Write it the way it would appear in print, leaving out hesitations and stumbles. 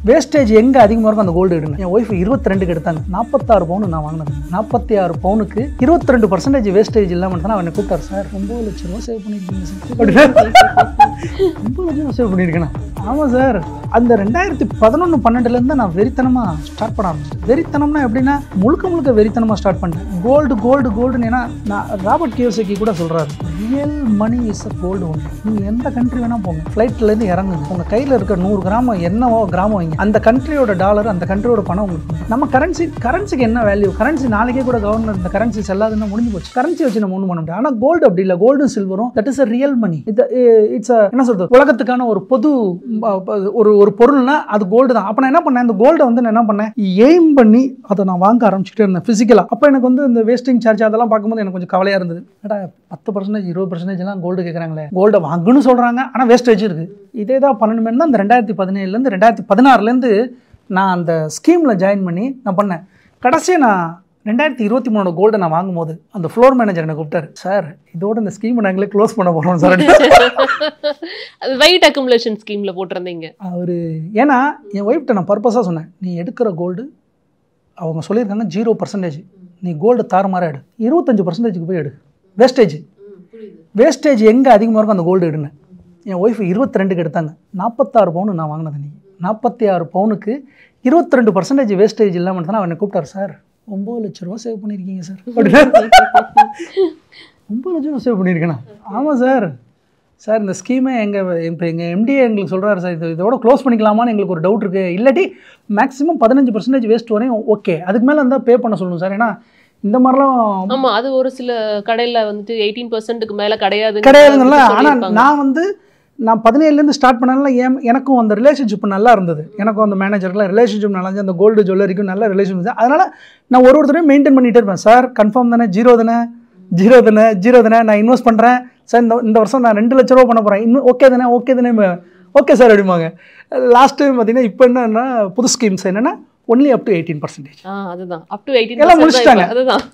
Wastage எங்கே அதிகமாக இருக்கும் அந்த கோல்டு எடுங்க. என் ஒய்ஃப் 22க்கு எடுத்தாங்க. 46 பவுன் நான் வாங்கினது. 46 பவுனுக்கு 22% வேஸ்டேஜ் இல்லாமல் தான் அவனை கூப்பிட்டார். சார் 9 லட்ச ரூபா சேவ் பண்ணியிருக்கீங்க சார். 9 லட்சம் ரூபா சேவ் பண்ணியிருக்கேண்ணா. ஆமாம் சார். அந்த 2011-12 நான் வெறித்தனமாக ஸ்டார்ட் பண்ண ஆரம்பிச்சேன். வெறித்தனம்னா எப்படின்னா முழுக்க வெறித்தனமாக ஸ்டார்ட் பண்ணேன். கோல்டுன்னு. ஏன்னா நான் ராபர்ட் கியோசாகி கூட சொல்கிறாரு, real money is a gold ஒன்று. நீங்கள் எந்த கண்ட்ரி வேணால் போங்க, ஃப்ளைட்லேருந்து இறங்குங்க, உங்கள் கையில் இருக்க 100 கிராமம் என்னவோ கிராமம் வைங்க, அந்த கண்ட்ரியோட டாலர் அந்த கண்ட்ரியோட பணம் உங்களுக்கு. நம்ம கரன்சிக்கு என்ன வேல்யூ? கரன்சி நாளைக்கே கூட கவர்னர் இந்த கரன்சி செல்லாதுன்னு முடிஞ்சு போச்சு. கரன்சி வச்சு நம்ம ஒன்றும் பண்ண முடியாது. ஆனால் கோல்டு அப்படி இல்லை. கோல்டும் சில்வரும் that is a real money. It's என்ன சொல்றது, உலகத்துக்கான ஒரு பொது ஒரு பொருள்னா அது கோல்டு தான். அப்போ நான் என்ன பண்ணேன், இந்த கோல்டை வந்து நான் என்ன பண்ணேன், எய்ம் பண்ணி அதை நான் வாங்க ஆரம்பிச்சுட்டே இருந்தேன் ஃபிசிக்கலாக. அப்போ எனக்கு வந்து இந்த வேஸ்டிங் சார்ஜ் அதெல்லாம் பார்க்கும்போது எனக்கு கொஞ்சம் கவலையாக இருந்தது. ஏடா 10% 20% கோல்டு கேட்குறாங்களே, கோல்டை வாங்குன்னு சொல்கிறாங்க, ஆனால் வேஸ்டேஜ் இருக்குது. இதே தான் பண்ணணுமே தான் இந்த 2017 2016 நான் அந்த ஸ்கீமில் ஜாயின் பண்ணி நான் பண்ணேன். கடைசியாக நான் 2023 கோல்டை நான் வாங்கும்போது அந்த ஃப்ளோர் மேனேஜர் என்னை கூப்பிட்டாரு. சார் இதோட இந்த ஸ்கீமை நாங்களே க்ளோஸ் பண்ண போகிறோம் சார். அது வெயிட் அக்குமுலேஷன் ஸ்கீமில் போட்டிருந்தீங்க அவர். ஏன்னா என் ஒய்ஃப்ட்ட நான் பர்பஸாக சொன்னேன், நீ எடுக்கிற கோல்டு அவங்க சொல்லியிருக்காங்க 0%, நீ கோல்டு தாறுமாற எடு, 25%க்கு போய் எடு. வேஸ்டேஜ் எங்கே அதிகமாக இருக்கும் அந்த கோல்டு எடுங்க. என் ஒய்ஃப் 22க்கு எடுத்தாங்க. 46 பவுன் நான் வாங்கினது. நீங்கள் 46 பவுனுக்கு 22% வேஸ்டேஜ் இல்லாமல் தான் அவனை கூப்பிட்டார். சார் 9 லட்ச ரூபா சேவ் பண்ணியிருக்கீங்க சார். 9 லட்ச ரூபா சேவ் பண்ணியிருக்கேண்ணா. ஆமாம் சார். சார் இந்த ஸ்கீமே எங்கள் எம்டிஏ எங்களுக்கு சொல்கிறாரு சார், இதோட க்ளோஸ் பண்ணிக்கலாமான்னு எங்களுக்கு ஒரு டவுட் இருக்குது. இல்லாட்டி மேக்ஸிமம் 15% வேஸ்ட் வரையும் ஓகே, அதுக்கு மேலே இருந்தால் பே பண்ண சொல்லணும் சார். ஏன்னா இந்த மாதிரிலாம் ஆமாம், அது ஒரு சில கடையில் வந்துட்டு 18%க்கு மேலே கிடையாதுங்களா. ஆனால் நான் 17 ஸ்டார்ட் பண்ணனால எனக்கும் அந்த ரிலேஷன்ஷிப் நல்லா இருந்தது. எனக்கும் அந்த மேனேஜருக்குலாம் ரிலேஷன்ஷிப் நல்லா இருந்துச்சு. அந்த கோல்டு ஜுவல்லரிக்கும் நல்ல ரிலேஷன் இருந்துச்சு. அதனால் நான் ஒருத்தரையும் மெயின்டைன் பண்ணிகிட்டே இருப்பேன். சார் கன்ஃபார்ம் தானே, ஜீரோ தானே நான் இன்வெஸ்ட் பண்ணுறேன் சார், இந்த வருஷம் நான் 2 லட்ச ரூபா பண்ண போகிறேன், இன்னும் ஓகே தானே ஓகே சார் அப்படிம்பாங்க. லாஸ்ட் டைம் பார்த்தீங்கன்னா இப்போ என்னன்னா புது ஸ்கீம்ஸ் என்னென்னா ஒன்லி அப் டு 18%. அதுதான் அப் டு 18% எல்லாம் முடிச்சிட்டாங்க. அதுதான்